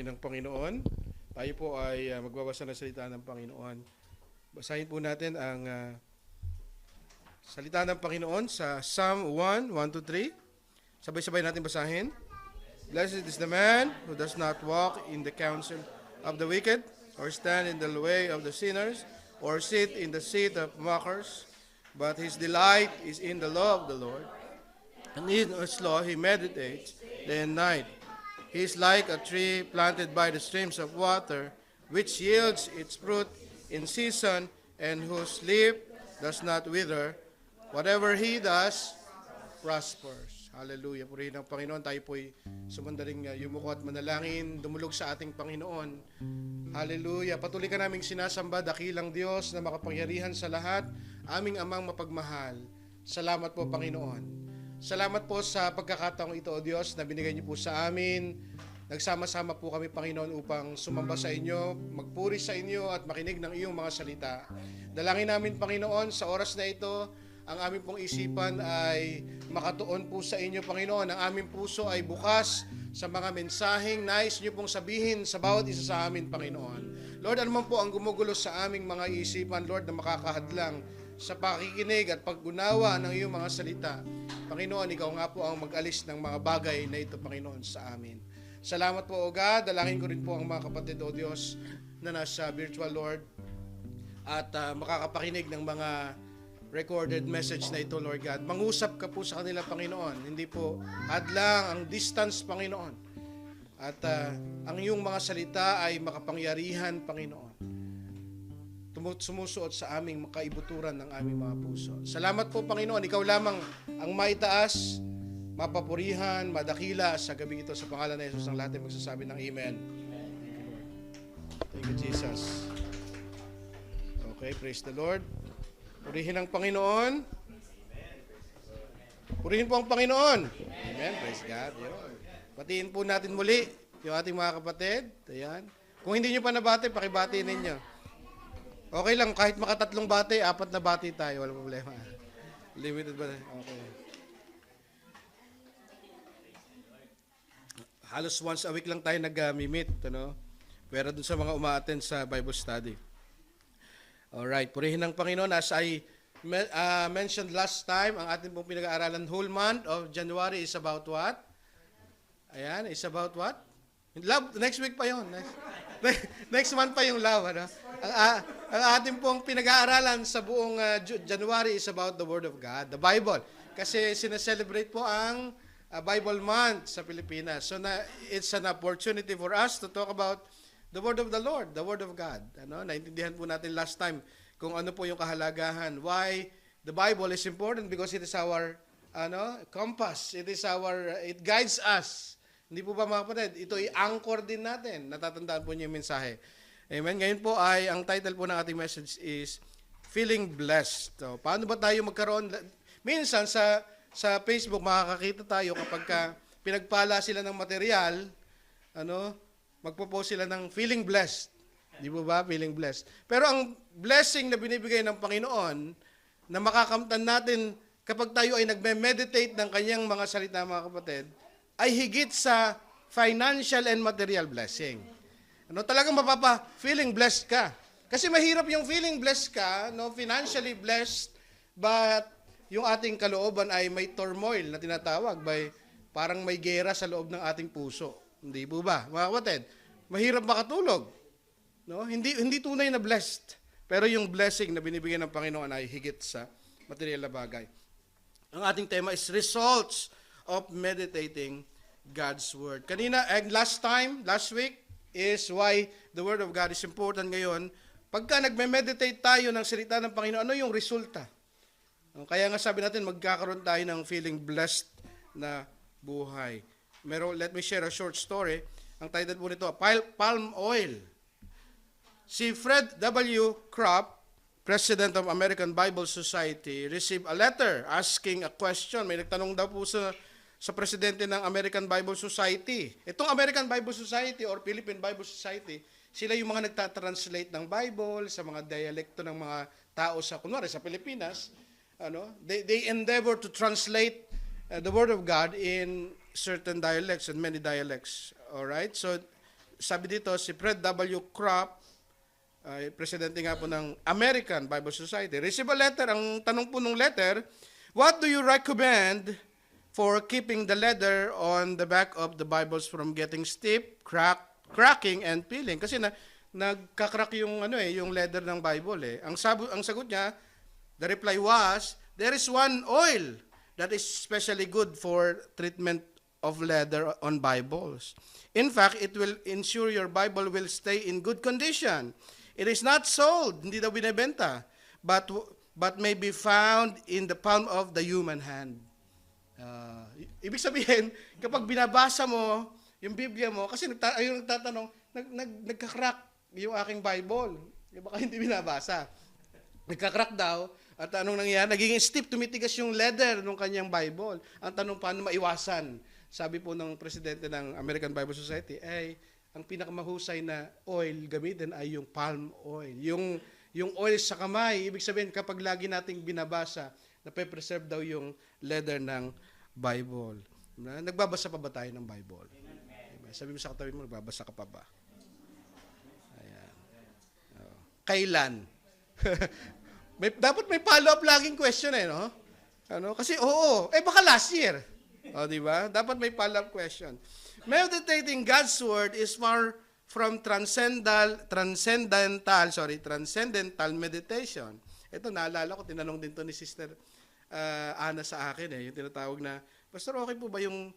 Purihin ng Panginoon. Tayo po ay magbabasa ng salita ng Panginoon. Basahin po natin ang salita ng Panginoon sa Psalm 1, 1-3. Sabay-sabay natin basahin. Blessed is the man who does not walk in the counsel of the wicked, or stand in the way of the sinners, or sit in the seat of mockers. But his delight is in the law of the Lord, and in his law he meditates day and night. He is like a tree planted by the streams of water, which yields its fruit in season, and whose leaf does not wither. Whatever he does, prospers. Hallelujah. Purihin ang Panginoon. Tayo po'y sumandaling yumuko at manalangin, dumulog sa ating Panginoon. Hallelujah. Patuloy ka naming sinasamba, dakilang Diyos na makapangyarihan sa lahat, aming amang mapagmahal. Salamat po, Panginoon. Salamat po sa pagkakataong ito, O Diyos, na binigay niyo po sa amin. Nagsama-sama po kami, Panginoon, upang sumamba sa inyo, magpuri sa inyo at makinig ng iyong mga salita. Dalangin namin, Panginoon, sa oras na ito, ang aming pong isipan ay makatuon po sa inyo, Panginoon. Ang aming puso ay bukas sa mga mensaheng nais niyo pong sabihin sa bawat isa sa amin, Panginoon. Lord, ano man po ang gumugulo sa aming mga isipan, Lord, na makakahadlang sa pakikinig at paggunawa ng iyong mga salita. Panginoon, ikaw nga po ang mag-alis ng mga bagay na ito, Panginoon, sa amin. Salamat po, O God. Dalangin ko rin po ang mga kapatid, O Diyos, na nasa virtual, Lord, at makakapakinig ng mga recorded message na ito, Lord God. Mangusap ka po sa kanila, Panginoon. Hindi po hadlang ang distance, Panginoon. At ang iyong mga salita ay makapangyarihan, Panginoon. Sumusuot sa aming makaibuturan ng aming mga puso. Salamat po, Panginoon. Ikaw lamang ang maitaas, mapapurihan, madakila sa gabi ito. Sa pangalan ng Jesus, ang lahat ay magsasabi ng Amen. Thank you, Jesus. Okay, praise the Lord. Purihin ang Panginoon. Purihin po ang Panginoon. Amen. Praise God. Yun. Patiin po natin muli yung ating mga kapatid. Ayan. Kung hindi nyo pa nabati, pakibati ninyo. Okay lang, kahit makatatlong bati, 4 na bati tayo, walang problema. Limited ba? Okay. Halos once a week lang tayo nag-meet, ano? Pero dun sa mga uma-attend sa Bible study. Alright, purihin ng Panginoon. As I mentioned last time, ang ating pong pinag-aaralan whole month of January is about what? Ayan, is about what? Love, next week pa yun. Next month pa yung love, ano? Ang ating pong pinag-aaralan sa buong January is about the Word of God, the Bible. Kasi sineselebrate po ang Bible Month sa Pilipinas. So it's an opportunity for us to talk about the Word of the Lord, the Word of God. Ano? Naintindihan po natin last time kung ano po yung kahalagahan. Why the Bible is important because it is our compass. It guides us. Hindi po ba mga kapatid? Ito i-anchor din natin. Natatandaan po niyo yung mensahe. Amen. Ngayon po ay, ang title po ng ating message is Feeling Blessed. So, paano ba tayo magkaroon? Minsan sa Facebook makakakita tayo kapag pinagpala sila ng material, magpo-post sila ng feeling blessed. Di ba ba? Feeling blessed. Pero ang blessing na binibigay ng Panginoon na makakamtan natin kapag tayo ay nagme-meditate ng kanyang mga salita, mga kapatid, ay higit sa financial and material blessing. Talagang feeling blessed ka. Kasi mahirap yung feeling blessed ka, financially blessed, but yung ating kalooban ay may turmoil na tinatawag, parang may gera sa loob ng ating puso. Hindi po ba? Mga kapatid, mahirap makatulog. Hindi tunay na blessed. Pero yung blessing na binibigyan ng Panginoon ay higit sa material na bagay. Ang ating tema is results of meditating God's Word. Last week, is why the Word of God is important ngayon. Pagka nagme-meditate tayo ng salita ng Panginoon, ano yung resulta? Kaya nga sabi natin, magkakaroon tayo ng feeling blessed na buhay. Let me share a short story. Ang title po nito, Palm Oil. Si Fred W. Kropp, President of American Bible Society, received a letter asking a question. May nagtanong daw po sa presidente ng American Bible Society. Itong American Bible Society or Philippine Bible Society, sila yung mga nagtatranslate ng Bible sa mga dialekto ng mga tao sa Pilipinas. They endeavor to translate the Word of God in certain dialects and many dialects. All right? So sabi dito, si Fred W. Kropp, presidente nga po ng American Bible Society, receive a letter. Ang tanong po ng letter, what do you recommend for keeping the leather on the back of the Bibles from getting stiff, cracking, and peeling? Kasi nagka-crack yung yung leather ng Bible Ang sagot niya, the reply was, there is one oil that is especially good for treatment of leather on Bibles. In fact, it will ensure your Bible will stay in good condition. It is not sold, hindi daw binebenta, but may be found in the palm of the human hand. Ibig sabihin, kapag binabasa mo yung Biblia mo, kasi ayun nagtatanong, nagka-crack yung aking Bible. Baka hindi binabasa. Nagka-crack daw, at anong nangyayari? Nagiging stiff, tumitigas yung leather ng kanyang Bible. Ang tanong, paano maiwasan? Sabi po ng presidente ng American Bible Society, ang pinakamahusay na oil gamitin ay yung palm oil. Yung oil sa kamay, ibig sabihin kapag lagi nating binabasa, nape-preserve daw yung leather ng Bible. Nagbabasa pa ba tayo ng Bible? Amen. Sabi mo sa katabi mo, nagbabasa ka pa ba? Ayan. Kailan? Dapat may follow-up laging question no? Kasi baka last year. Di ba? Dapat may follow-up question. Meditating God's Word is far from transcendental meditation. Ito, naalala ko, tinanong din to ni Sister Ana sa akin yung tinatawag na, Pastor, okay po ba yung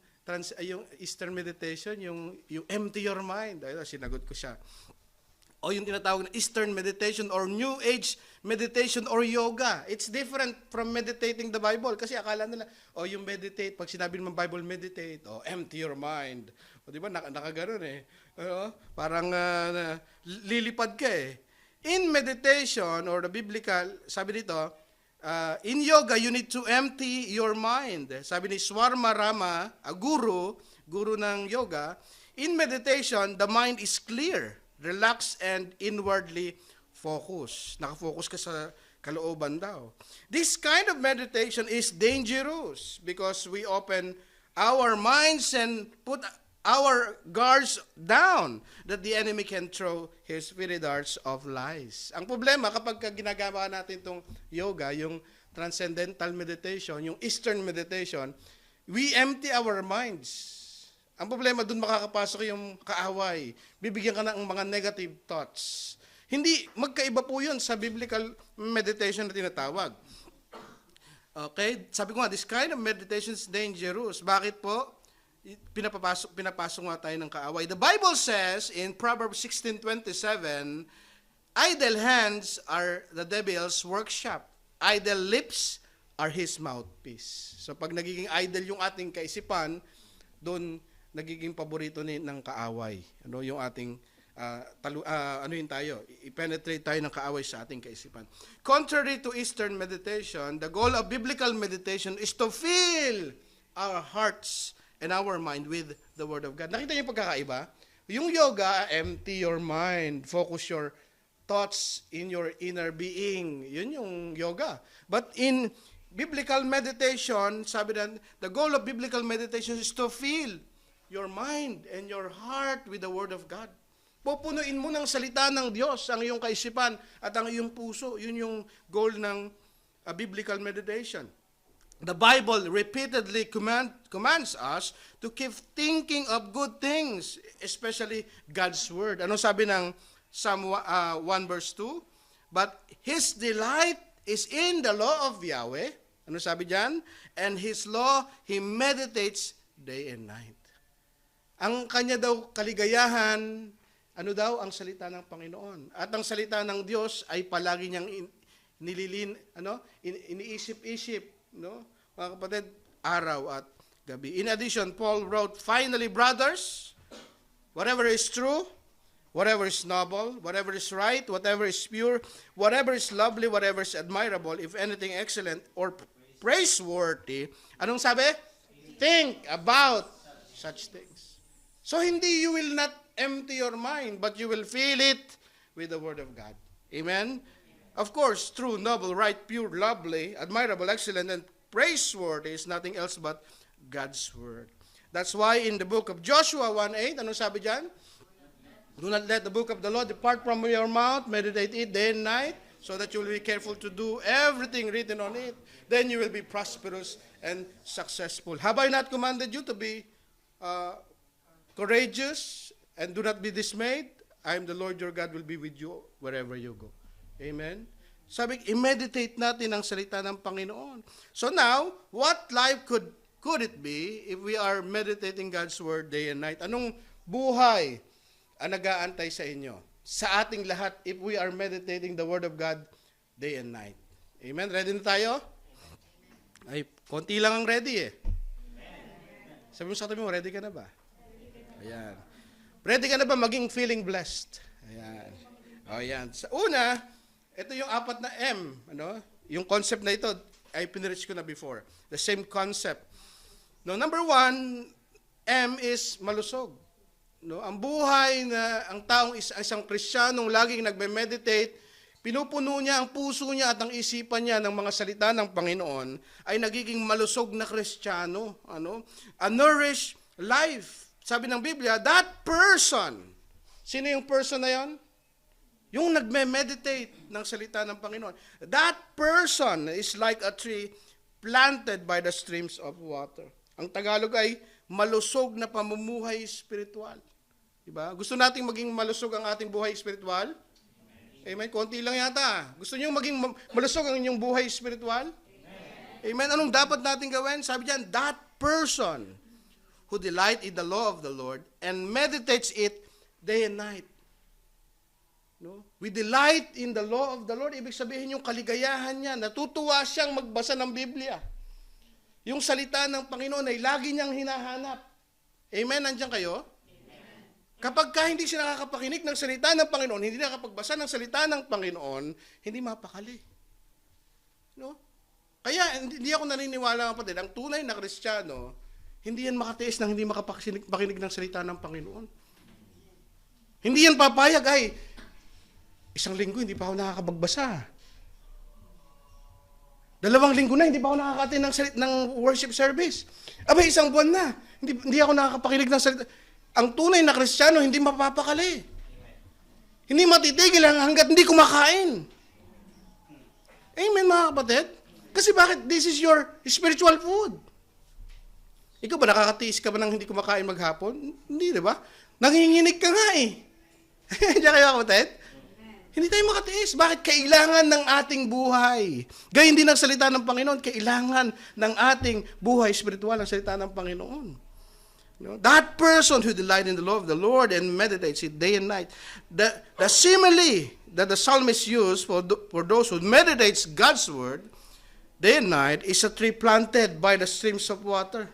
Eastern meditation, yung empty your mind? Ayun, sinagot ko siya. O yung tinatawag na Eastern meditation or New Age meditation or yoga. It's different from meditating the Bible. Kasi akala nila, yung meditate, pag sinabi naman Bible meditate, empty your mind. Di ba, nakaganon parang lilipad ka In meditation or the biblical, sabi dito, in yoga, you need to empty your mind. Sabi ni Swarma Rama, guru ng yoga, in meditation, the mind is clear, relaxed, and inwardly focused. Nakafocus ka sa kalooban daw. This kind of meditation is dangerous because we open our minds and put our guards down that the enemy can throw his fiery darts of lies. Ang problema kapag ginagawa natin itong yoga, yung transcendental meditation, yung Eastern meditation, we empty our minds. Ang problema, doon makakapasok yung kaaway. Bibigyan ka ng mga negative thoughts. Hindi, magkaiba po yun sa biblical meditation na tinatawag. Okay? Sabi ko nga, this kind of meditation is dangerous. Bakit po? Pinapasok nga tayo ng kaaway. The Bible says in Proverbs 16:27, idle hands are the devil's workshop. Idle lips are his mouthpiece. So pag nagiging idle yung ating kaisipan, doon nagiging paborito ng kaaway. Yung ating i-penetrate tayo ng kaaway sa ating kaisipan. Contrary to Eastern meditation, the goal of biblical meditation is to fill our hearts and our mind with the Word of God. Nakita niyo yung pagkakaiba? Yung yoga, empty your mind, focus your thoughts in your inner being. Yun yung yoga. But in biblical meditation, sabi na, the goal of biblical meditation is to fill your mind and your heart with the Word of God. Pupunuin mo ng salita ng Diyos ang iyong kaisipan at ang iyong puso. Yun yung goal ng biblical meditation. The Bible repeatedly commands us to keep thinking of good things, especially God's Word. Anong sabi ng Psalm 1 verse 2? But His delight is in the law of Yahweh. Ano sabi dyan? And His law, He meditates day and night. Ang kanya daw kaligayahan, ang salita ng Panginoon. At ang salita ng Diyos ay palagi niyang iniisip-isip, mga kapatid, araw at gabi. In addition, Paul wrote, finally, brothers, whatever is true, whatever is noble, whatever is right, whatever is pure, whatever is lovely, whatever is admirable, if anything excellent or praiseworthy, anong sabi? Think about such things. So hindi you will not empty your mind, but you will fill it with the Word of God. Amen? Of course, true, noble, right, pure, lovely, admirable, excellent, and praiseworthy is nothing else but God's Word. That's why in the book of Joshua 1:8, anong sabi dyan? Do not let the book of the law depart from your mouth. Meditate it day and night, so that you will be careful to do everything written on it. Then you will be prosperous and successful. Have I not commanded you to be courageous and do not be dismayed? I am the Lord your God, will be with you wherever you go. Amen? Sabi, i-meditate natin ang salita ng Panginoon. So now, what life could it be if we are meditating God's word day and night? Anong buhay ang nag-aantay sa inyo? Sa ating lahat, if we are meditating the word of God day and night. Amen? Ready na tayo? Ay, konti lang ang ready eh. Sabi mo sa tabi mo, ready ka na ba? Ayan. Ready ka na ba maging feeling blessed? Ayan. O, ayan. Sa una, ito yung 4 na M. Ano? Yung concept na ito, ay pinirich ko na before. The same concept. No, number 1, M is malusog. No, ang buhay na ang taong isang Kristiyanong laging nagme-meditate, pinupuno niya ang puso niya at ang isipan niya ng mga salita ng Panginoon, ay nagiging malusog na Kristiyano. Ano? A nourished life. Sabi ng Biblia, that person. Sino yung person na yon? Yung nagme-meditate ng salita ng Panginoon. That person is like a tree planted by the streams of water. Ang Tagalog ay malusog na pamumuhay spiritual. Diba? Gusto nating maging malusog ang ating buhay spiritual? Amen. Konti lang yata. Gusto niyo maging malusog ang inyong buhay spiritual? Amen. Anong dapat natin gawin? Sabi diyan, that person who delight in the law of the Lord and meditates it day and night. No? We delight in the law of the Lord. Ibig sabihin yung kaligayahan niya. Natutuwa siyang magbasa ng Biblia. Yung salita ng Panginoon ay lagi niyang hinahanap. Amen. Nandiyan kayo? Kapag hindi siya nakakapakinig ng salita ng Panginoon, hindi nakapagbasa ng salita ng Panginoon, hindi mapakali. No? Kaya hindi ako naniniwala kapatid, ang tunay na Kristiyano, hindi yan makatiis ng hindi makapakinig ng salita ng Panginoon. Hindi yan papayag, ay, isang linggo hindi pa ako nakakapagbasa. 2 linggo na, hindi pa ako nakakatin ng worship service. Abay, 1 buwan na, hindi ako nakakapakinig ng salita. Ang tunay na Kristiyano, hindi mapapakali. Hindi matitigil hanggat hindi kumakain. Amen, mga kapatid? Kasi bakit? This is your spiritual food. Ikaw ba, nakakatiis ka ba nang hindi kumakain maghapon? Hindi, di ba? Nanginginig ka nga eh. Diyan kayo, kapatid? Hindi tayo makatiis. Bakit? Kailangan ng ating buhay. Gayun din ang salita ng Panginoon. Kailangan ng ating buhay spiritual ang salita ng Panginoon. That person who delights in the law of the Lord and meditates it day and night. The simile that the psalmist used for those who meditates God's word day and night is a tree planted by the streams of water.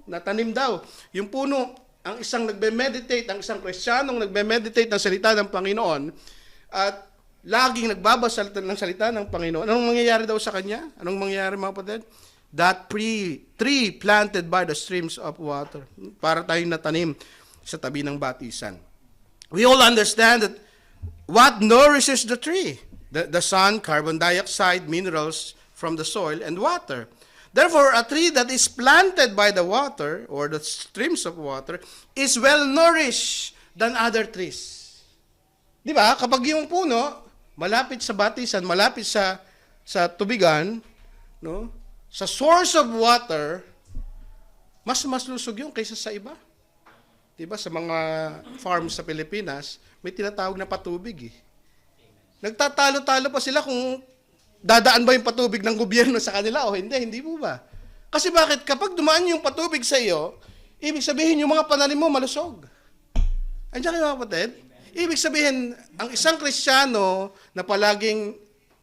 Natanim daw. Yung puno, ang isang nagbe-meditate, ang isang Kristiyanong nagbe-meditate ng salita ng Panginoon at laging nagbabasa ng salita ng Panginoon. Anong mangyayari daw sa kanya? Anong mangyayari, mga kapatid? That tree planted by the streams of water. Para tayong natanim sa tabi ng batisan. We all understand that what nourishes the tree? The sun, carbon dioxide, minerals from the soil, and water. Therefore, a tree that is planted by the water, or the streams of water, is well nourished than other trees. Di ba? Kapag yung puno, malapit sa batisan, malapit sa tubigan, no? Sa source of water, mas lusog yun kaysa sa iba. Diba, sa mga farms sa Pilipinas, may tinatawag na patubig eh. Nagtatalo-talo pa sila kung dadaan ba yung patubig ng gobyerno sa kanila o hindi po ba? Kasi bakit? Kapag dumaan yung patubig sa iyo, ibig sabihin yung mga pananim mo malusog. Andiyan kayo, mga kapatid? Ibig sabihin, ang isang Kristiyano na palaging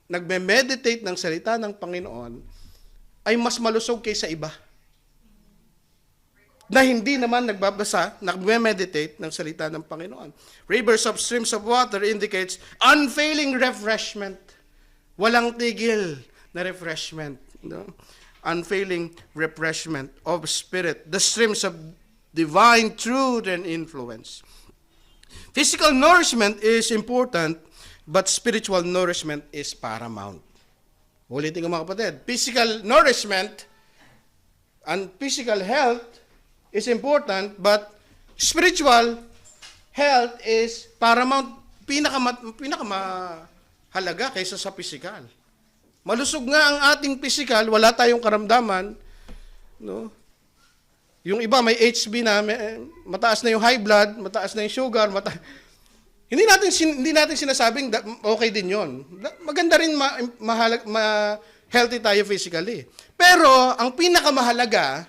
nagme-meditate ng salita ng Panginoon, ay mas malusog kaysa iba. Na hindi naman nagbabasa, nagme-meditate ng salita ng Panginoon. Rivers of streams of water indicates unfailing refreshment. Walang tigil na refreshment. No? Unfailing refreshment of spirit. The streams of divine truth and influence. Physical nourishment is important, but spiritual nourishment is paramount. Ulitin ko, mga kapatid, physical nourishment and physical health is important, but spiritual health is paramount, pinakamahalaga kaysa sa physical. Malusog nga ang ating physical, wala tayong karamdaman, no? Yung iba may HB na, mataas na yung high blood, mataas na yung sugar, hindi natin sinasabing okay din 'yon. Maganda rin healthy tayo physically. Pero ang pinakamahalaga,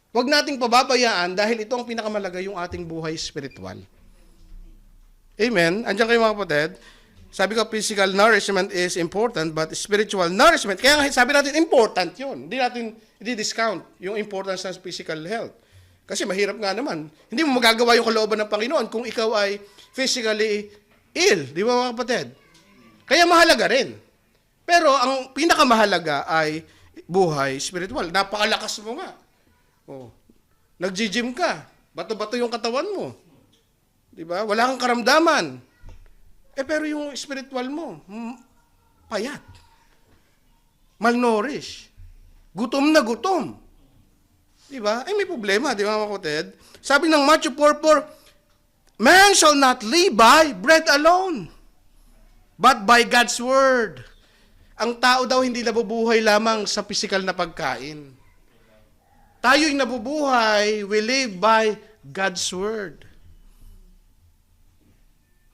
wag nating pababayaan dahil ito ang pinakamahalaga, yung ating buhay spiritual. Amen. Andiyan kayo mga kapatid. Sabi ko, physical nourishment is important, but spiritual nourishment, kaya nga sabi natin, important yun. Hindi natin i-discount yung importance ng physical health. Kasi mahirap nga naman. Hindi mo magagawa yung kalooban ng Panginoon kung ikaw ay physically ill. Di ba mga kapatid? Kaya mahalaga rin. Pero ang pinakamahalaga ay buhay spiritual. Napakalakas mo nga. Oh. Nag-gym ka. Bato-bato yung katawan mo. Di ba? Wala kang karamdaman. Pero yung spiritual mo, payat. Malnourished. Gutom na gutom. Di ba? May problema, di ba mga kapatid? Sabi ng Matthew 4:4, man shall not live by bread alone, but by God's word. Ang tao daw hindi nabubuhay lamang sa physical na pagkain. Tayo'y nabubuhay, we live by God's word.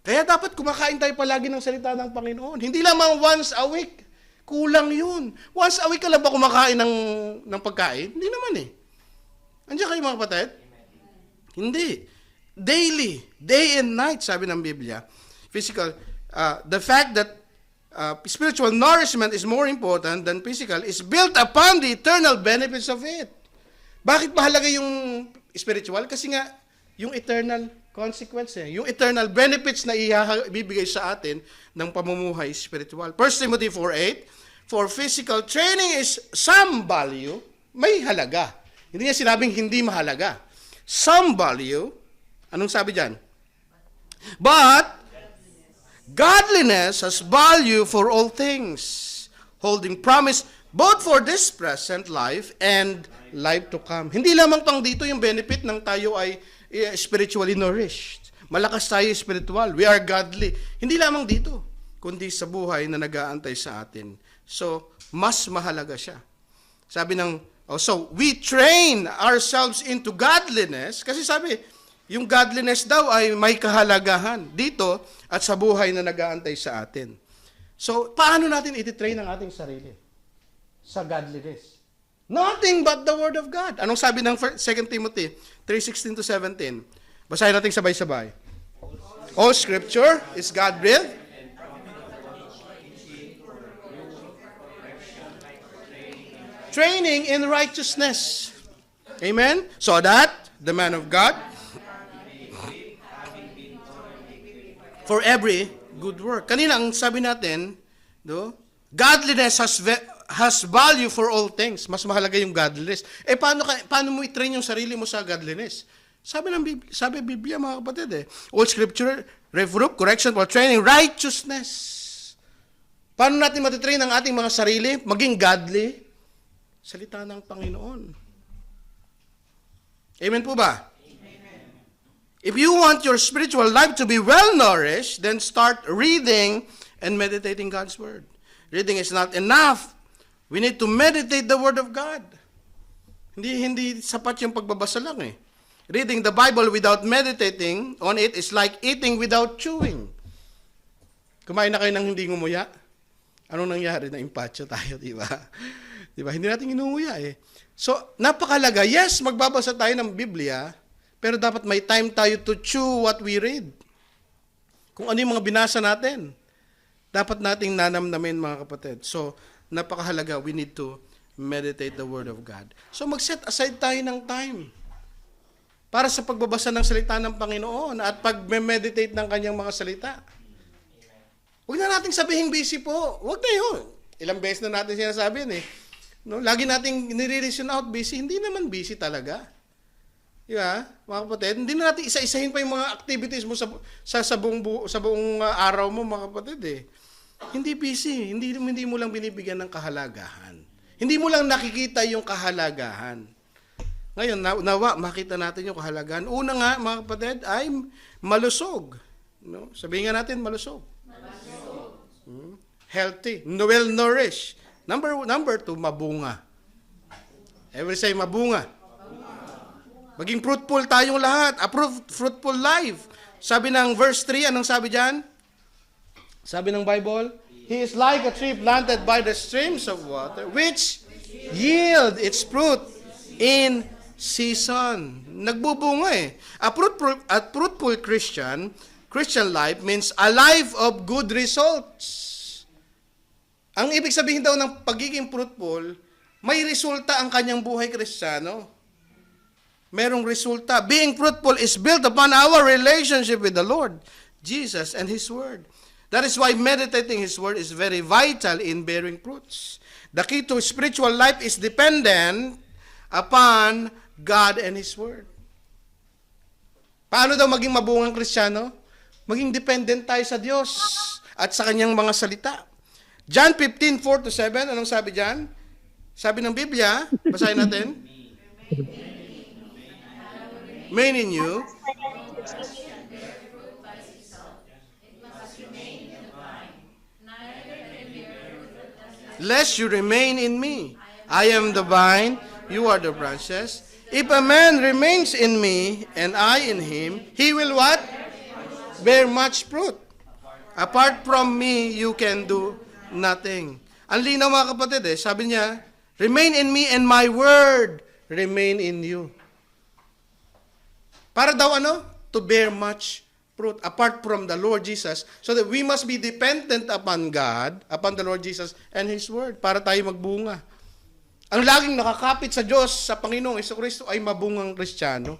Kaya dapat kumakain tayo palagi ng salita ng Panginoon. Hindi lamang once a week. Kulang yun. Once a week ka lang ba kumakain ng pagkain? Hindi naman eh. Andiyan kayo mga kapatid? Hindi. Daily. Day and night, sabi ng Biblia. Physical. The fact that spiritual nourishment is more important than physical is built upon the eternal benefits of it. Bakit mahalaga yung spiritual? Kasi nga, yung eternal consequence yung eternal benefits na ibibigay sa atin ng pamumuhay spiritual. 1 Timothy 4:8, for physical training is some value, may halaga. Hindi niya sinabing hindi mahalaga. Some value, anong sabi diyan? But godliness has value for all things, holding promise both for this present life and life to come. Hindi lamang pang dito yung benefit ng tayo ay spiritually nourished. Malakas tayo spiritual. We are godly. Hindi lamang dito, kundi sa buhay na nag-aantay sa atin. So, mas mahalaga siya. Sabi ng, so we train ourselves into godliness, kasi sabi, yung godliness daw ay may kahalagahan dito at sa buhay na nag-aantay sa atin. So, paano natin ititrain ang ating sarili sa godliness? Nothing but the Word of God. Anong sabi ng 2 Timothy 3:16-17? Basahin natin sabay-sabay. All Scripture is God-breathed. Training in righteousness. Amen? So that the man of God, for every good work. Kanina, ang sabi natin, godliness has value for all things. Mas mahalaga yung godliness. Paano mo i-train yung sarili mo sa godliness? Sabi Biblia, mga kapatid all Scripture, reproof, correction, for training, righteousness. Paano natin matitrain ang ating mga sarili maging godly? Salita ng Panginoon. Amen po ba? Amen. If you want your spiritual life to be well-nourished, then start reading and meditating God's Word. Reading is not enough. We need to meditate the Word of God. Hindi sapat yung pagbabasa lang Reading the Bible without meditating on it is like eating without chewing. Kumain na kayo ng hindi ngumuya? Anong nangyari? Na-impatcho tayo, di ba? Di ba? Hindi natin inunguya So, napakalaga. Yes, magbabasa tayo ng Biblia, pero dapat may time tayo to chew what we read. Kung ano yung mga binasa natin, dapat nating nanamnamin, mga kapatid. So, napakahalaga. We need to meditate the Word of God. So, mag-set aside tayo ng time para sa pagbabasa ng salita ng Panginoon at pag-meditate ng kanyang mga salita. Huwag na nating sabihin busy po. Huwag na yun. Ilang beses na natin sinasabi lagi nating nire-reason out busy. Hindi naman busy talaga. Di ba? Mga kapatid, hindi na natin isa-isahin pa yung mga activities mo sa buong araw mo, mga kapatid Hindi busy. Hindi mo lang binibigyan ng kahalagahan. Hindi mo lang nakikita yung kahalagahan. Ngayon, nawa, makita natin yung kahalagan. Una nga, mga kapatid, ay malusog. No? Sabihin nga natin, malusog. Healthy, well-nourished. Number 2, mabunga. Every say, mabunga. Maging fruitful tayong lahat. A fruitful life. Sabi ng verse 3, anong sabi dyan? Sabi ng Bible, He is like a tree planted by the streams of water, which yield its fruit in season. Nagbubunga eh. A fruitful Christian life means a life of good results. Ang ibig sabihin daw ng pagiging fruitful, may resulta ang kanyang buhay Kristiyano. Merong resulta. Being fruitful is built upon our relationship with the Lord, Jesus, and His Word. That is why meditating His Word is very vital in bearing fruits. The key to spiritual life is dependent upon God and His Word. Paano daw maging mabungang Kristiyano? Maging dependent tayo sa Diyos at sa Kanyang mga salita. John 15:4-7, anong sabi dyan? Sabi ng Biblia, basahin natin. Remain in you. Lest you remain in me. I am the vine, you are the branches. If a man remains in me, and I in him, he will what? Bear much fruit. Apart from me, you can do nothing. Ang linaw mga kapatid sabi niya, remain in me and my word remain in you. Para daw to bear much fruit apart from the Lord Jesus, so that we must be dependent upon God, upon the Lord Jesus and His Word, para tayo magbunga. Ang laging nakakapit sa Diyos, sa Panginoong Jesucristo ay mabungang Kristiyano.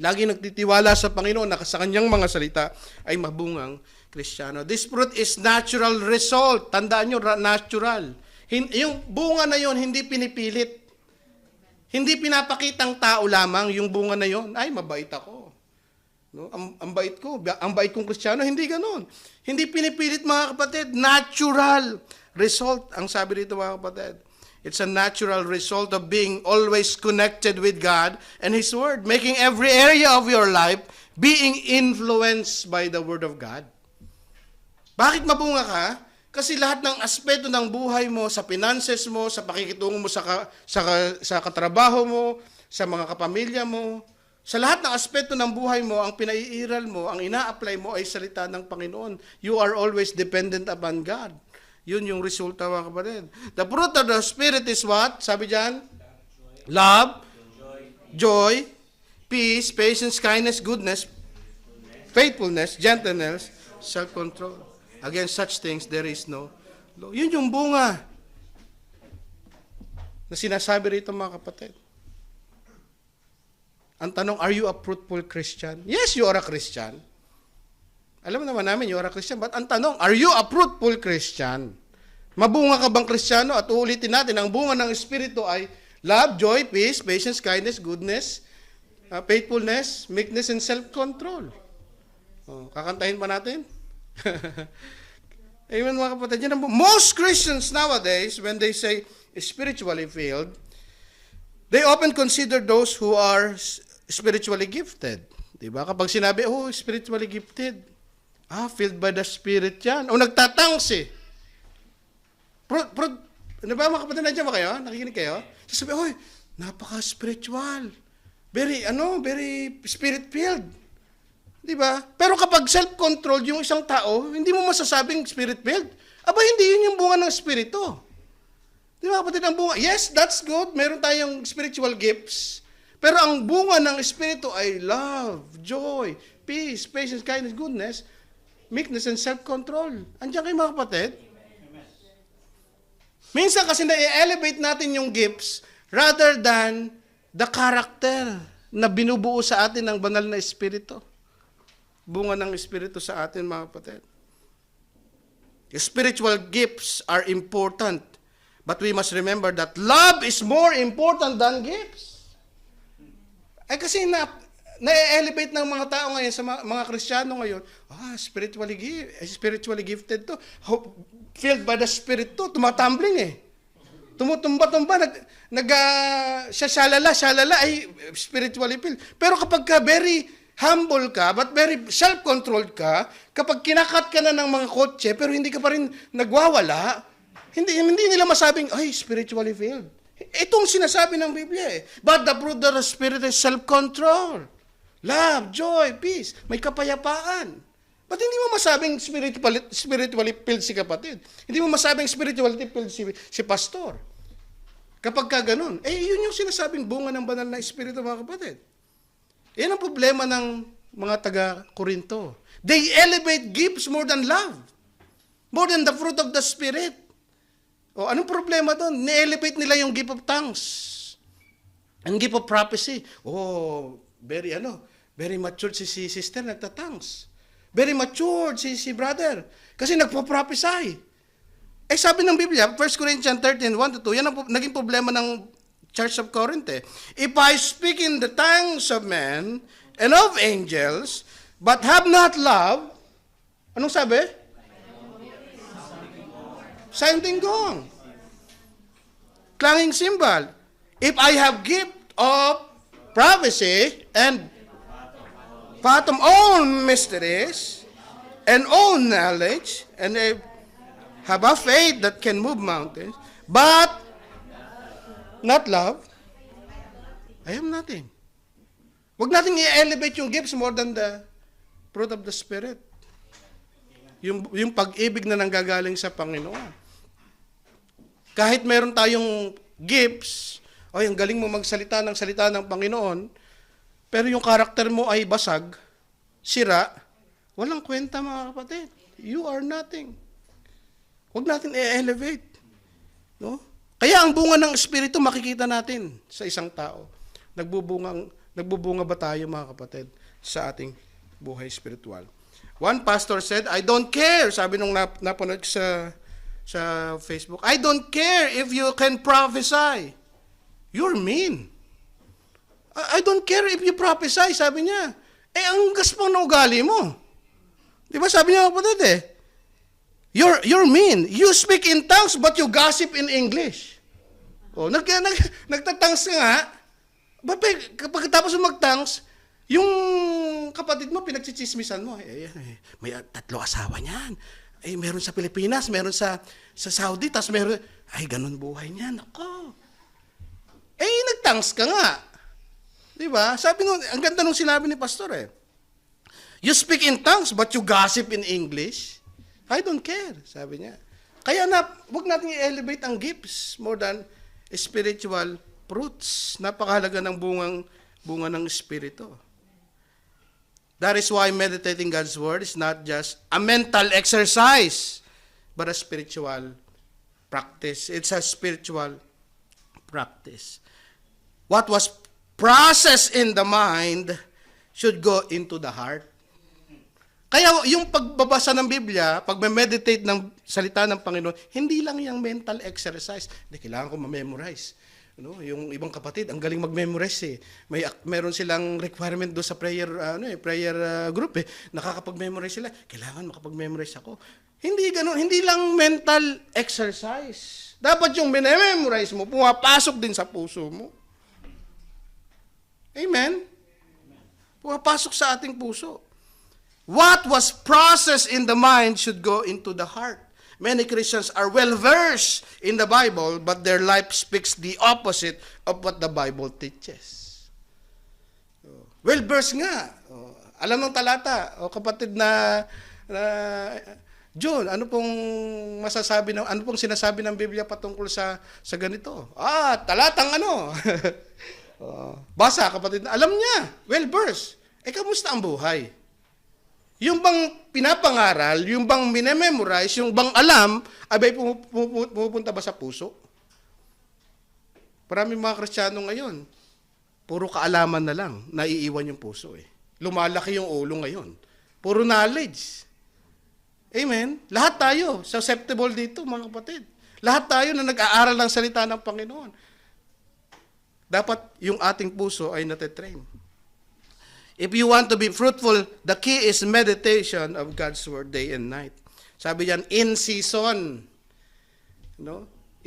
Laging nagtitiwala sa Panginoon na sa Kanyang mga salita ay mabungang Kristiyano. This fruit is natural result. Tandaan nyo, natural. Yung bunga na yon hindi pinipilit. Hindi pinapakitang tao lamang yung bunga na yon. Ay, mabait ako. No? Ang bait ko, ang bait kong Kristiyano, hindi ganoon. Hindi pinipilit mga kapatid, natural result ang sabi dito mga kapatid. It's a natural result of being always connected with God and His Word, making every area of your life being influenced by the Word of God. Bakit mabunga ka? Kasi lahat ng aspeto ng buhay mo, sa finances mo, sa pakikitungo mo sa katrabaho mo, sa mga kapamilya mo, sa lahat ng aspeto ng buhay mo, ang pinaiiral mo, ang ina-apply mo ay salita ng Panginoon. You are always dependent upon God. Yun yung resulta mga kapatid. The fruit of the Spirit is what? Sabi dyan? Love, joy, peace, patience, kindness, goodness, faithfulness, gentleness, self-control. Against such things, there is no law. Yun yung bunga na sinasabi rito mga kapatid. Ang tanong, are you a fruitful Christian? Yes, you are a Christian. Alam naman namin, you are a Christian. But ang tanong, are you a fruitful Christian? Mabunga ka bang Kristiyano? At uulitin natin, ang bunga ng Espiritu ay love, joy, peace, patience, kindness, goodness, faithfulness, meekness, and self-control. Kakantahin pa natin? Amen mga kapatid. Most Christians nowadays, when they say spiritually filled, they often consider those who are spiritually gifted. Diba? Kapag sinabi, spiritually gifted. Filled by the Spirit yan. O nagtatangs eh. Ano ba mga kapatid, nandiyan ba kayo? Nakikinig kayo? Sasabi, napaka-spiritual. Very spirit-filled. Diba? Pero kapag self-controlled yung isang tao, hindi mo masasabing spirit-filled. Aba, hindi yun yung bunga ng Espiritu. Diba kapatid, ang bunga? Yes, that's good. Meron tayong spiritual gifts. Pero ang bunga ng Espiritu ay love, joy, peace, patience, kindness, goodness, meekness, and self-control. Andiyan kayo mga kapatid? Minsan kasi na-elevate natin yung gifts rather than the character na binubuo sa atin ng banal na Espiritu. Bunga ng Espiritu sa atin mga kapatid. Spiritual gifts are important, but we must remember that love is more important than gifts. Ay kasi na-elevate ng mga tao ngayon, sa mga Kristiyano ngayon, spiritually gifted to. Filled by the Spirit to, tumatumbling eh. Tumutumba-tumba, shalala, ay spiritually filled. Pero kapag ka very humble ka, but very self-controlled ka, kapag kinakat ka na ng mga kotse, pero hindi ka pa rin nagwawala, hindi nila masabing, ay, spiritually filled. Itong sinasabi ng Biblia eh. But the fruit of the Spirit is self-control. Love, joy, peace. May kapayapaan. Ba't hindi mo masabing spiritually filled si kapatid? Hindi mo masabing spiritually filled si pastor? Kapag ka ganun, yun yung sinasabing bunga ng banal na espiritu, mga kapatid. Yan ang problema ng mga taga-Korinto. They elevate gifts more than love. More than the fruit of the Spirit. O, anong problema doon? Ni-elevate nila yung gift of tongues. Ang gift of prophecy. Oh, very matured si sister, nagtatangs. Very matured si brother. Kasi nagpo-prophesy. Sabi ng Biblia, 1 Corinthians 13:1-2, yan ang naging problema ng Church of Corinth. If I speak in the tongues of men and of angels, but have not love, anong sabi? Sounding gong. Clanging cymbal. If I have gift of prophecy and fathom all mysteries and all knowledge, and have a faith that can move mountains, but not love, I am nothing. Huwag natin i-elevate yung gifts more than the fruit of the Spirit. Yung pag-ibig na nanggagaling sa Panginoon. Kahit meron tayong gifts, ang galing mo magsalita ng salita ng Panginoon, pero yung karakter mo ay basag, sira, walang kwenta, mga kapatid. You are nothing. Huwag natin i-elevate. No? Kaya ang bunga ng Espiritu makikita natin sa isang tao. Nagbubunga ba tayo, mga kapatid, sa ating buhay spiritual? One pastor said, I don't care, sabi nung napanood sa Facebook, I don't care if you can prophesy. You're mean. I don't care if you prophesy, sabi niya. Ang gaspang na ugali mo. Di ba sabi niya, kapatid You're mean. You speak in tongues, but you gossip in English. Nagtatangs ka nga. Kapag tapos mo mag-tongues, yung kapatid mo, pinagchichismisan mo. May 3 asawa niyan. Meron sa Pilipinas, meron sa Saudi, tas meron, ganun buhay niyan. Ako. Nagtangs ka nga. Diba? Sabi nung, ang ganda nung sinabi ni pastor You speak in tongues, but you gossip in English. I don't care, sabi niya. Kaya huwag natin i-elevate ang gifts more than spiritual fruits. Napakahalaga ng bunga ng Espiritu. That is why meditating God's Word is not just a mental exercise, but a spiritual practice. It's a spiritual practice. What was processed in the mind should go into the heart. Kaya yung pagbabasa ng Biblia, pag-meditate ng salita ng Panginoon, hindi lang yung mental exercise. Hindi, kailangan ko ma-memorize. Yung ibang kapatid, ang galing mag-memorize meron silang requirement do sa prayer group Nakakapag-memorize sila. Kailangan makapag-memorize ako. Hindi ganoon, hindi lang mental exercise. Dapat yung memorize mo, pumapasok din sa puso mo. Amen? Pumapasok sa ating puso. What was processed in the mind should go into the heart. Many Christians are well-versed in the Bible, but their life speaks the opposite of what the Bible teaches. Well-versed nga. Alam ng talata, kapatid na John, ano pong sinasabi ng Biblia patungkol sa ganito? Talatang ano? Basa, kapatid na, alam niya, well-versed. Kamusta ang buhay? Yung bang pinapangaral, yung bang minememorize, yung bang alam, abay pumupunta ba sa puso? Maraming mga Kristiyano ngayon, puro kaalaman na lang, naiiwan yung puso Lumalaki yung ulo ngayon. Puro knowledge. Amen? Lahat tayo, susceptible dito, mga kapatid. Lahat tayo na nag-aaral ng salita ng Panginoon. Dapat yung ating puso ay natitrain. If you want to be fruitful, the key is meditation of God's Word day and night. Sabi diyan, in season.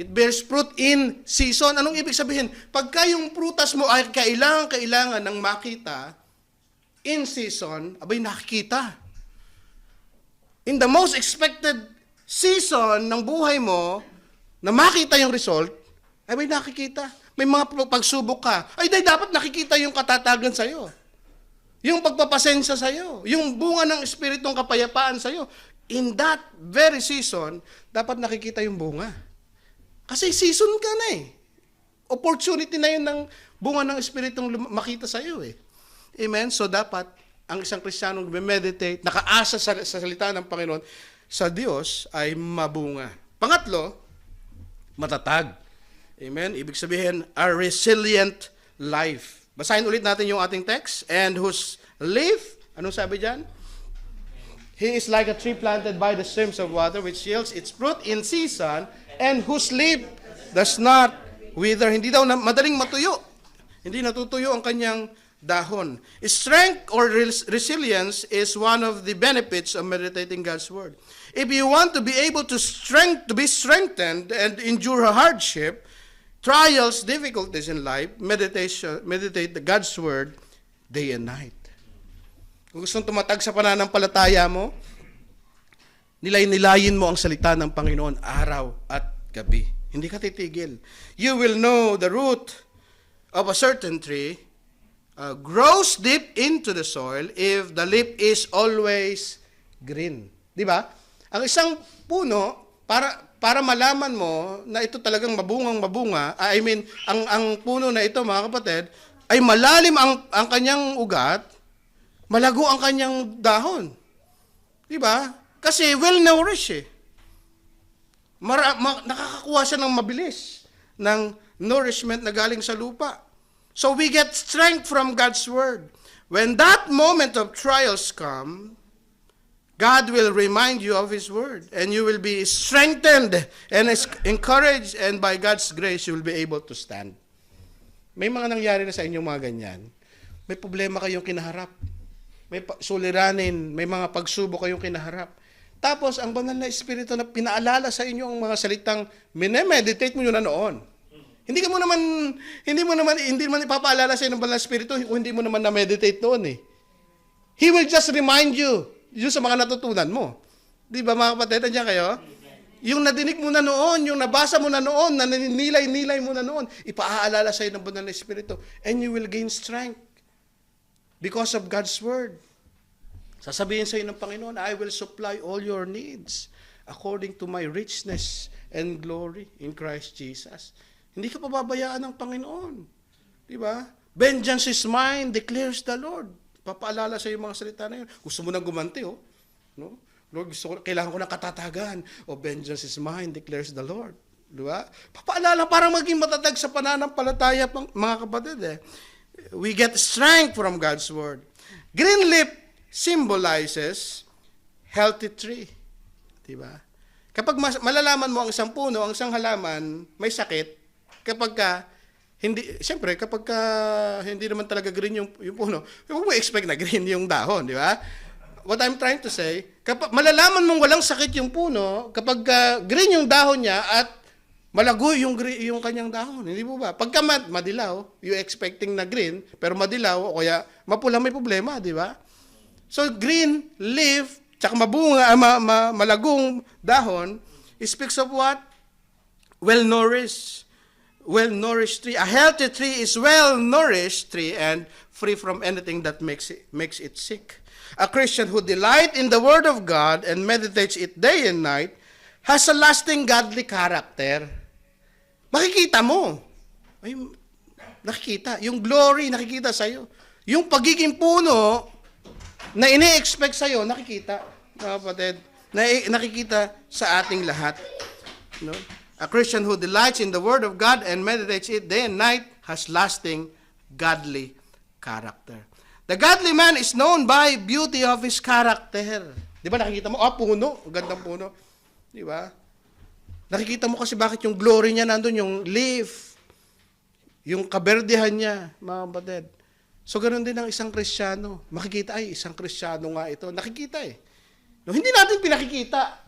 It bears fruit in season. Anong ibig sabihin? Pagka yung prutas mo ay kailangan ng makita, in season, abay nakikita. In the most expected season ng buhay mo, na makita yung result, abay nakikita. May mga pagsubok ka, ay dapat nakikita yung katatagan sa'yo. Yung pagpapasensya sa'yo. Yung bunga ng espiritong kapayapaan sa'yo. In that very season, dapat nakikita yung bunga. Kasi season ka na eh. Opportunity na yun ng bunga ng Espiritong makita sa iyo eh. Amen? So dapat, ang isang Kristiyanong meditate, nakaasa sa salita ng Panginoon, sa Diyos ay mabunga. Pangatlo, matatag. Amen? Ibig sabihin, a resilient life. Basahin ulit natin yung ating text. And whose leaf, anong sabi dyan? He is like a tree planted by the streams of water, which yields its fruit in season, and whose leaf does not wither. Hindi daw madaling matuyo. Hindi natutuyo ang kanyang dahon. Strength or resilience is one of the benefits of meditating God's Word. If you want to be able to be strengthened and endure a hardship, trials, difficulties in life, meditate God's Word day and night. Kung gustong tumatag sa pananampalataya mo, nilay-nilayin mo ang salita ng Panginoon araw at gabi. Hindi ka titigil. You will know the root of a certain tree grows deep into the soil if the leaf is always green. Di ba? Ang isang puno, para malaman mo na ito talagang mabunga, ang puno na ito, mga kapatid, ay malalim ang kanyang ugat, malago ang kanyang dahon. Di ba? Kasi well-nourished eh. Nakakakuha siya ng mabilis ng nourishment na galing sa lupa. So we get strength from God's Word. When that moment of trials come, God will remind you of His Word. And you will be strengthened and encouraged. And by God's grace, you will be able to stand. May mga nangyari na sa inyong mga ganyan. May problema kayong kinaharap. May suliranin, may mga pagsubok kayong kinaharap. Tapos, ang banal na Espiritu na pinaalala sa inyo ang mga salitang minemeditate mo yun na noon. Hindi mo naman ipapaalala sa inyo ng banal na Espiritu kung hindi mo naman na-meditate noon eh. He will just remind you yun sa mga natutunan mo. Di ba mga kapatid, nandiyan kayo? Yung nadinig mo na noon, yung nabasa mo na noon, na nilay mo na noon, ipaaalala sa iyo ng banal na Espiritu. And you will gain strength because of God's Word. Sasabihin sa iyo ng Panginoon, I will supply all your needs according to my richness and glory in Christ Jesus. Hindi ka pababayaan ng Panginoon. Di ba? Vengeance is mine, declares the Lord. Papaalala sa iyo mga salita na yun. Gusto mo nang gumanti, oh. No? Lord, kailangan ko ng katatagan. Oh, vengeance is mine, declares the Lord. Di ba? Papaalala para maging matatag sa pananampalataya, mga kapatid. We get strength from God's Word. Green leaf symbolizes healthy tree. Diba? Kapag malalaman mo ang isang puno, ang isang halaman, may sakit, kapag hindi naman talaga green yung puno, huwag mo expect na green yung dahon, di ba? What I'm trying to say, kapag malalaman mong walang sakit yung puno, kapag green yung dahon niya at malago yung kanyang dahon, hindi po ba? Pagka madilaw, you expecting na green, pero madilaw o kaya mapula, may problema, di ba? So green leaf, tsaka malagong dahon, speaks of what? Well-nourished tree. A healthy tree is well-nourished tree and free from anything that makes it sick. A Christian who delights in the Word of God and meditates it day and night has a lasting godly character. Makikita mo. Ay, nakikita. Yung glory, nakikita sa'yo. Yung pagiging puno, na ini-expect sa'yo, nakikita, mga kapatid, nakikita sa ating lahat. No? A Christian who delights in the Word of God and meditates it day and night has lasting godly character. The godly man is known by beauty of his character. Di ba nakikita mo, puno, gandang puno. Di ba? Nakikita mo kasi bakit yung glory niya nandun, yung leaf, yung kaberdehan niya, mga kapatid. So, ganoon din ang isang Kristiyano. Makikita, isang Kristiyano nga ito. Nakikita eh. No, hindi natin pinakikita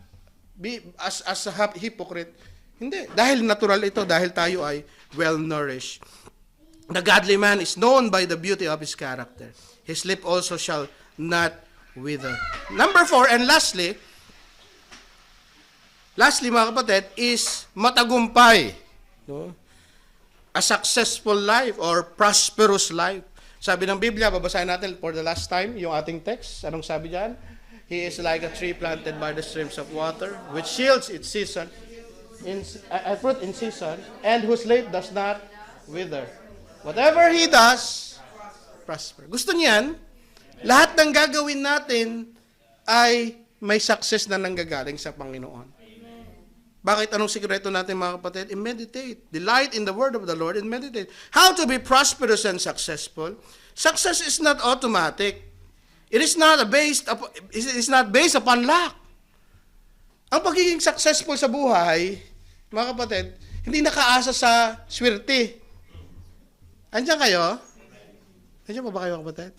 as a hypocrite. Hindi. Dahil natural ito, dahil tayo ay well-nourished. The godly man is known by the beauty of his character. His lip also shall not wither. Number 4, and lastly, mga kapatid, is matagumpay. No? A successful life or prosperous life. Sabi ng Biblia, babasahin natin for the last time yung ating text. Anong sabi diyan? He is like a tree planted by the streams of water, which yields its season, fruit in season, and whose leaf does not wither. Whatever he does, prosper. Gusto niyan, lahat ng gagawin natin ay may success na nanggagaling sa Panginoon. Bakit? Anong sikreto natin, mga kapatid? I-meditate. Delight in the word of the Lord and meditate. How to be prosperous and successful? Success is not automatic. It is not based upon luck. Ang pagiging successful sa buhay, mga kapatid, hindi nakaasa sa swerte. Andiyan kayo? Andiyan pa ba kayo, kapatid?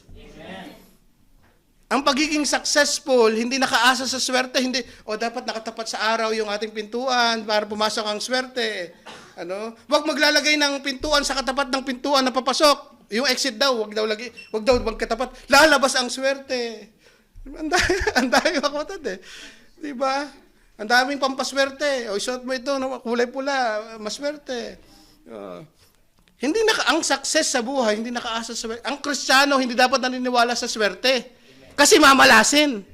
Ang pagiging successful, hindi nakaasa sa swerte, hindi, dapat nakatapat sa araw yung ating pintuan para pumasok ang swerte. Huwag maglalagay ng pintuan sa katapat ng pintuan na papasok. Yung exit daw, wag katapat. Lalabas ang swerte. Ang dami mga kapatid eh. Di ba? Ang daming pampaswerte. Isuot mo ito, kulay pula, maswerte. Ang success sa buhay, hindi nakaasa sa swerte. Ang Kristiyano, hindi dapat naniniwala sa swerte. Kasi mamalasin.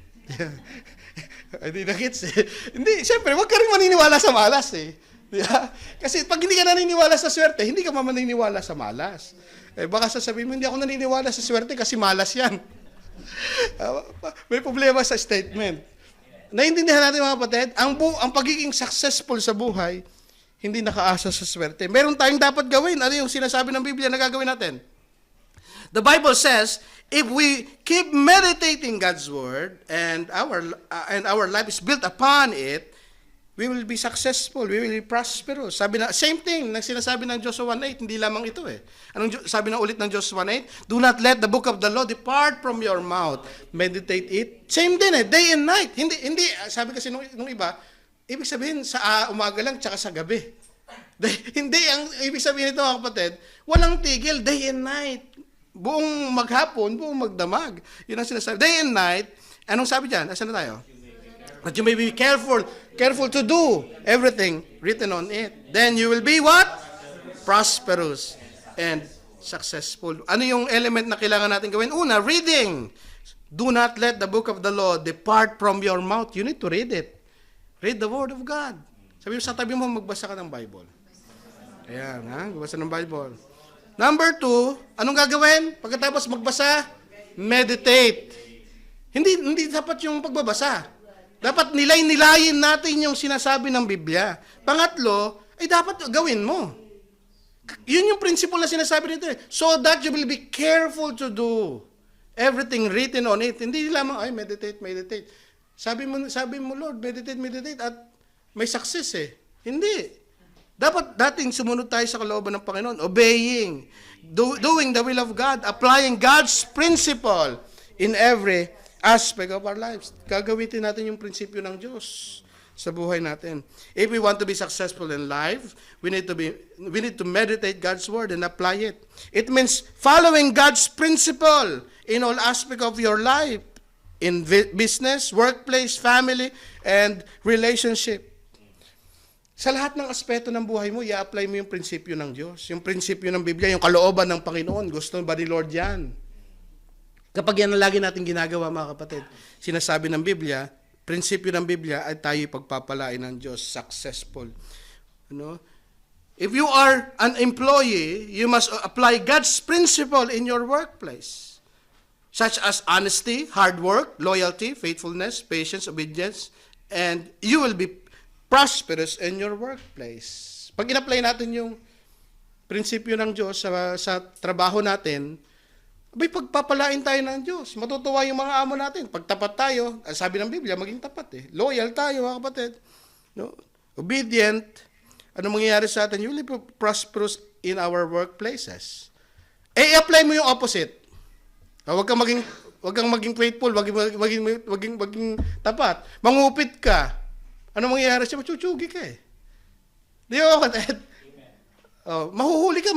Hindi na gets eh. Hindi, siyempre, huwag ka rin maniniwala sa malas eh. Diba? Kasi pag hindi ka naniniwala sa swerte, hindi ka maniniwala sa malas. Baka sasabihin mo, hindi ako naniniwala sa swerte kasi malas yan. May problema sa statement. Naiintindihan natin mga kapatid, ang pagiging successful sa buhay, hindi nakaasa sa swerte. Meron tayong dapat gawin. Ano yung sinasabi ng Biblia na gagawin natin? The Bible says, if we keep meditating God's word and our life is built upon it, we will be successful, we will be prosperous. Same thing, sinasabi ng Joshua 1:8, hindi lamang ito eh. Sabi na ulit ng Joshua 1:8, do not let the book of the law depart from your mouth. Meditate it. Same din eh, day and night. Hindi sabi kasi nung iba, ibig sabihin sa umaga lang tsaka sa gabi. Hindi, ang ibig sabihin nito mga kapatid, walang tigil, day and night. Buong maghapon, buong magdamag. Yun ang sinasabi. Day and night. Anong sabi dyan? Asan na tayo? That you may be careful to do everything written on it. Then you will be what? Prosperous and successful. Ano yung element na kailangan natin gawin? Una, reading. Do not let the book of the law depart from your mouth. You need to read it. Read the word of God. Sabi mo sa tabi mo, magbasa ka ng Bible. Ayan, magbasa ng Bible. Number 2, anong gagawin? Pagkatapos magbasa, meditate. Hindi dapat yung pagbabasa. Dapat nilayin natin yung sinasabi ng Biblia. Pangatlo, ay dapat gawin mo. Yun yung principle na sinasabi nito eh. So that you will be careful to do everything written on it. Hindi lamang, meditate. Sabi mo, Lord, meditate, at may success eh. Hindi. Dapat dating sumunod tayo sa kalooban ng Panginoon, obeying, doing the will of God, applying God's principle in every aspect of our lives. Gagamitin natin yung prinsipyo ng Diyos sa buhay natin. If we want to be successful in life, we need to meditate God's word and apply it. It means following God's principle in all aspect of your life, in business, workplace, family, and relationship. Sa lahat ng aspeto ng buhay mo, i-apply mo yung prinsipyo ng Diyos. Yung prinsipyo ng Biblia, yung kalooban ng Panginoon. Gusto ba ni Lord yan? Kapag yan ang lagi natin ginagawa, mga kapatid, sinasabi ng Biblia, prinsipyo ng Biblia ay tayo pagpapalain ng Diyos, successful. If you are an employee, you must apply God's principle in your workplace, such as honesty, hard work, loyalty, faithfulness, patience, obedience, and you will be prosperous in your workplace. Pag in-apply natin yung prinsipyo ng Diyos sa trabaho natin, pagpapalain tayo ng Diyos. Matutuwa yung mga amo natin. Pag tapat tayo, sabi ng Biblia, maging tapat eh. Loyal tayo, mga kapatid. Obedient. Ano mangyayari sa atin? You will be prosperous in our workplaces. I-apply mo yung opposite. Huwag kang maging faithful, maging tapat. Mangupit ka. Ano mangyayari siya? Machuchugi ka eh. Di ba kapatid? Oh, mahuhuli ka.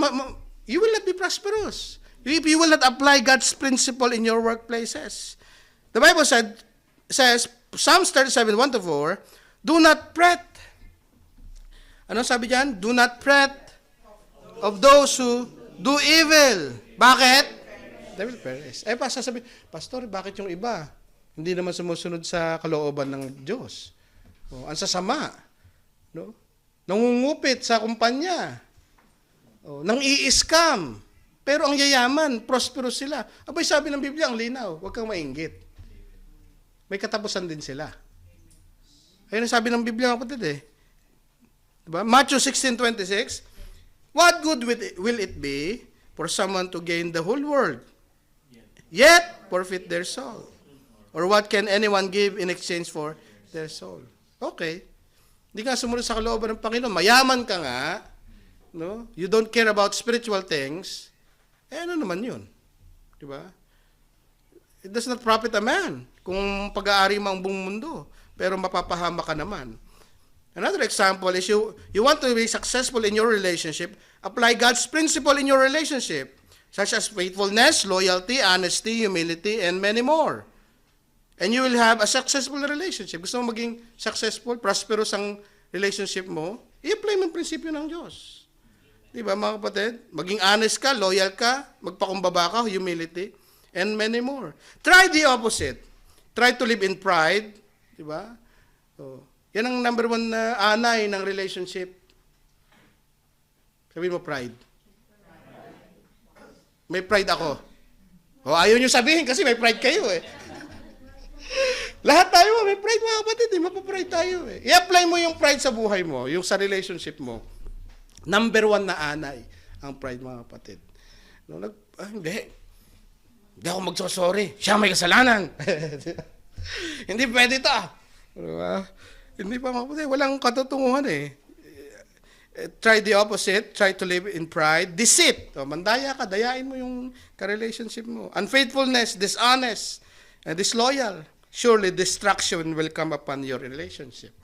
You will not be prosperous. If you will not apply God's principle in your workplaces. The Bible says, Psalms 37, 1-4, do not fret. Ano sabi diyan? Do not fret of those who do evil. Bakit? They will perish. Sasabi, Pastor, bakit yung iba? Hindi naman sumusunod sa kalooban ng Diyos. Oh, ang sasama. No? Nangungupit sa kumpanya. Oh, nang i-scam. Pero ang yayaman, prosperous sila. Abay, sabi ng Biblia, ang linaw, huwag kang mainggit. May katapusan din sila. Ayun ang sabi ng Biblia, kapatid eh. Diba? Matthew 16:26, what good will it be for someone to gain the whole world, yet forfeit their soul? Or what can anyone give in exchange for their soul? Okay. Hindi ka sumunod sa kalooban ng Panginoon. Mayaman ka nga, no? You don't care about spiritual things. Ano naman yun? Diba? It does not profit a man kung pag-aari mo ang buong mundo, pero mapapahama ka naman. Another example is you want to be successful in your relationship, apply God's principle in your relationship, such as faithfulness, loyalty, honesty, humility, and many more. And you will have a successful relationship. Gusto mo maging successful, prosperous ang relationship mo, i-apply mo ang prinsipyo ng Diyos. Diba mga kapatid? Maging honest ka, loyal ka, magpakumbaba ka, humility, and many more. Try the opposite. Try to live in pride. Diba? So, yan ang number one na anay ng relationship. Sabihin mo, pride. May pride ako. O, ayaw nyo sabihin kasi may pride kayo eh. Lahat tayo, may pride mga kapatid eh. Mapapride tayo eh. I-apply mo yung pride sa buhay mo, yung sa relationship mo. Number one na anay ang pride mga kapatid. No, hindi. Hindi ako magsosorry. Siya may kasalanan. Hindi pwede ito. Diba? Hindi pa mga kapatid. Walang katotohanan eh. Try the opposite. Try to live in pride. Deceit. O, mandaya ka. Dayain mo yung ka-relationship mo. Unfaithfulness, dishonest, and disloyal. Surely destruction will come upon your relationship.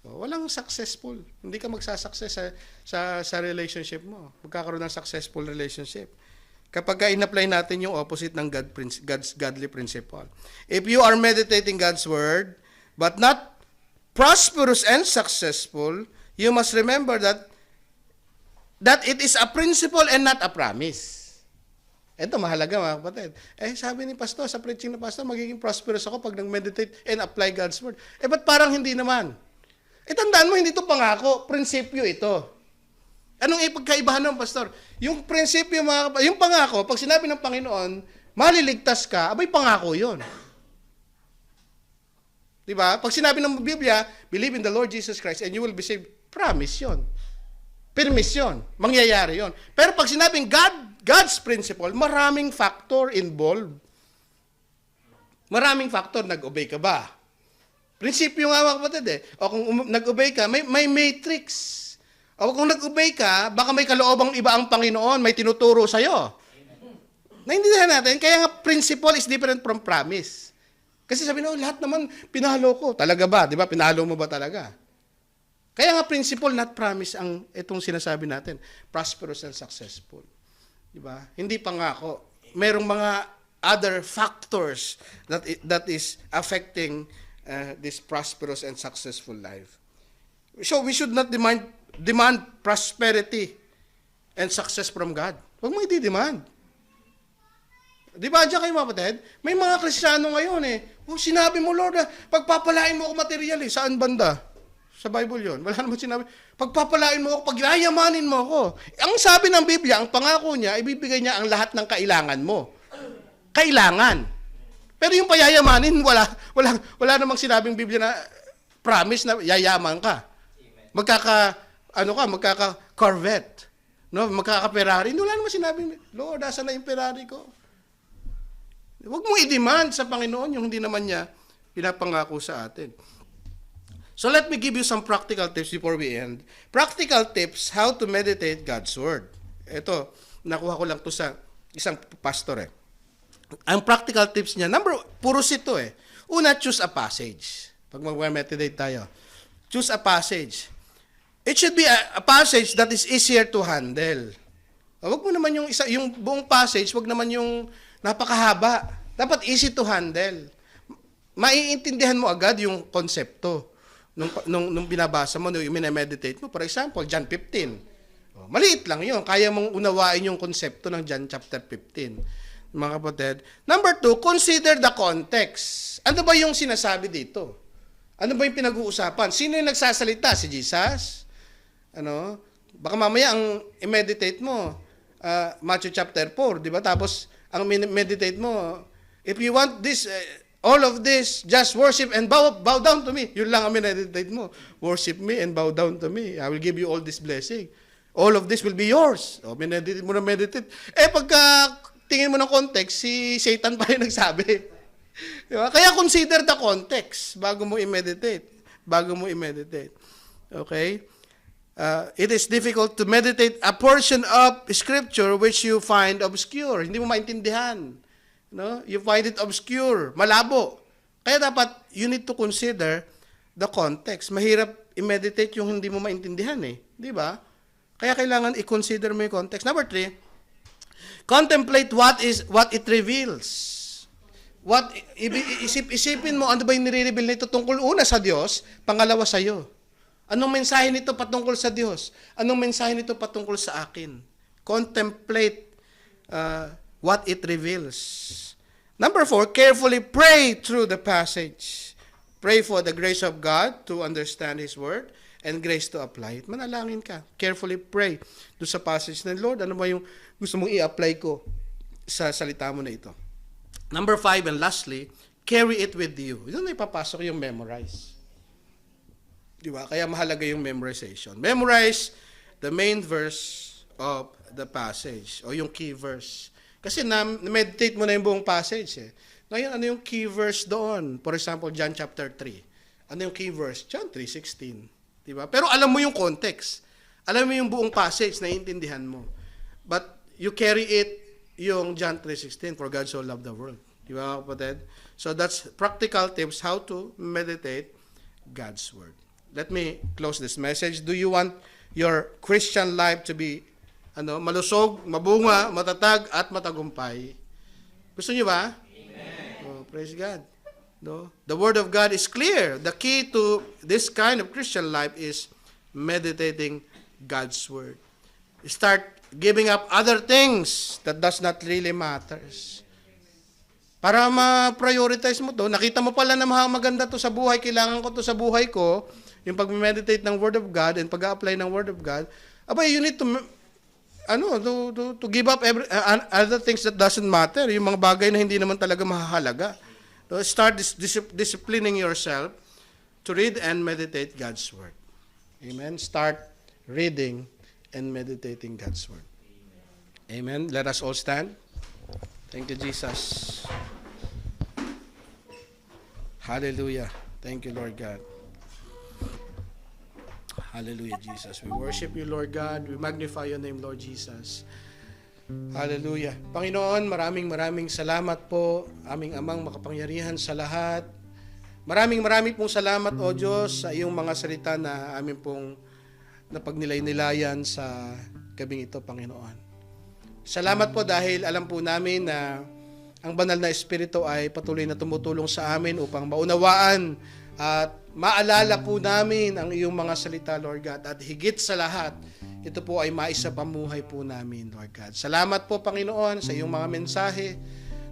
Walang successful. Hindi ka magsasucess sa relationship mo. Magkakaroon ng successful relationship. Kapag in-apply natin yung opposite ng God's godly principle. If you are meditating God's word, but not prosperous and successful, you must remember that it is a principle and not a promise. Ito, mahalaga mga kapatid. Sabi ni pastor, sa preaching na pastor, magiging prosperous ako pag nag-meditate and apply God's word. Ba't parang hindi naman? Tandaan mo, hindi ito pangako. Prinsipyo ito. Anong ipagkaibahan ng pastor? Yung prinsipyo, yung pangako, pag sinabi ng Panginoon, maliligtas ka, abay pangako yun. Diba? Pag sinabi ng Biblia, believe in the Lord Jesus Christ and you will be saved, promise yun. Permission. Mangyayari yun. Pero pag sinabing God's principle, maraming factor involved. Maraming factor. Nag-obey ka ba? Prinsipyo nga mga kapatid eh. O kung nag-obey ka, may matrix. O kung nag-obey ka, baka may kaloobang iba ang Panginoon, may tinuturo sa'yo. Naintindihan natin, kaya nga principle is different from promise. Kasi sabi na, lahat naman pinalo ko. Talaga ba? Di ba? Pinalo mo ba talaga? Kaya nga principle, not promise, ang itong sinasabi natin. Prosperous and successful. Di ba? Hindi pangako. Merong mga other factors that is affecting this prosperous and successful life. So we should not demand prosperity and success from God. Huwag mo i-demand. Di ba dyan kayo mga kapatid? May mga Kristiyano ngayon sinabi mo, Lord, pagpapalain mo ako material Saan banda? Sa Bible yon. Wala naman sinabi, pagpapalain mo ako, pagyayamanin mo ako. Ang sabi ng Biblia, ang pangako niya, ibibigay niya ang lahat ng kailangan mo. Kailangan. Pero yung payayamanin, wala namang sinabing Biblia na promise na yayaman ka. Magkaka-Corvette. No? Magkaka-Ferrari. Wala namang sinabing, Lord, asan na yung Ferrari ko? Huwag mong i-demand sa Panginoon yung hindi naman niya pinapangako sa atin. So let me give you some practical tips before we end. Practical tips how to meditate God's Word. Ito, nakuha ko lang to sa isang pastor Ang practical tips niya, puros ito Una, choose a passage. Pag mag-meditate tayo, choose a passage. It should be a passage that is easier to handle. Wag mo naman yung buong passage, wag naman yung napakahaba. Dapat easy to handle. Maiintindihan mo agad yung konsepto nung binabasa mo, nung minameditate mo. For example, John 15. Maliit lang yun. Kaya mong unawain yung konsepto ng John chapter 15. Mga kapatid. Number 2, consider the context. Ano ba yung sinasabi dito? Ano ba yung pinag-uusapan? Sino yung nagsasalita? Si Jesus? Baka mamaya ang i-meditate mo, Matthew chapter 4, di ba? Tapos, ang meditate mo, if you want this, all of this, just worship and bow down to me. Yun lang ang meditate mo. Worship me and bow down to me. I will give you all this blessing. All of this will be yours. Meditate mo na meditate. Pagka tingin mo ng context, si Satan pa rin nagsabi. Diba? Kaya consider the context bago mo i-meditate. Okay? It is difficult to meditate a portion of Scripture which you find obscure. Hindi mo maintindihan. You find it obscure, malabo. Kaya dapat, you need to consider the context. Mahirap i-meditate yung hindi mo maintindihan Di ba? Kaya kailangan i-consider mo yung context. Number 3, contemplate what it reveals. Isipin mo, ano ba yung nire-reveal nito tungkol una sa Diyos, pangalawa sa iyo. Anong mensahe nito patungkol sa Diyos? Anong mensahe nito patungkol sa akin? Contemplate what it reveals. Number 4, carefully pray through the passage. Pray for the grace of God to understand His Word and grace to apply it. Manalangin ka. Carefully pray doon sa passage ng Lord. Ano ba yung gusto mong i-apply ko sa salita mo na ito? Number 5, and lastly, carry it with you. Doon na ipapasok yung memorize. Di ba? Kaya mahalaga yung memorization. Memorize the main verse of the passage o yung key verse. Kasi na-meditate mo na yung buong passage Ngayon, ano yung key verse doon? For example, John chapter 3. Ano yung key verse? John 3:16. Di ba? Pero alam mo yung context. Alam mo yung buong passage, naiintindihan mo. But you carry it yung John 3:16, for God so loved the world. Di ba, kapatid? So that's practical tips how to meditate God's Word. Let me close this message. Do you want your Christian life to be malusog, mabunga, matatag, at matagumpay? Gusto niyo ba? Amen. Praise God. The Word of God is clear. The key to this kind of Christian life is meditating God's Word. Start giving up other things that does not really matters. Para ma-prioritize mo to, nakita mo pala na maganda to sa buhay, kailangan ko to sa buhay ko, yung pag-meditate ng Word of God and pag-apply ng Word of God, you need to give up other things that doesn't matter, yung mga bagay na hindi naman talaga mahalaga. So start disciplining yourself to read and meditate God's Word. Amen. Start reading and meditating God's Word. Amen. Let us all stand. Thank you, Jesus. Hallelujah. Thank you, Lord God. Hallelujah, Jesus. We worship you, Lord God. We magnify your name, Lord Jesus. Hallelujah. Panginoon, maraming salamat po, aming amang makapangyarihan sa lahat. Maraming pong salamat, O Diyos, sa iyong mga salita na amin pong napagnilay-nilayan sa gabing ito, Panginoon. Salamat po dahil alam po namin na ang banal na Espiritu ay patuloy na tumutulong sa amin upang maunawaan at maalala po namin ang iyong mga salita, Lord God. At higit sa lahat, ito po ay maisapamuhay po namin, Lord God. Salamat po, Panginoon, sa iyong mga mensahe.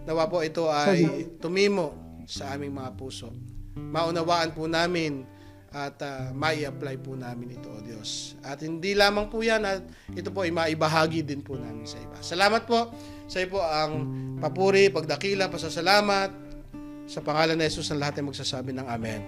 Nawa po ito ay tumimo sa aming mga puso. Maunawaan po namin at mai-apply po namin ito, O Diyos. At hindi lamang po yan, at ito po ay maibahagi din po namin sa iba. Salamat po. Sa iyo po ang papuri, pagdakila, pasasalamat. Sa pangalan ni Jesus, ang lahat ay magsasabi ng Amen.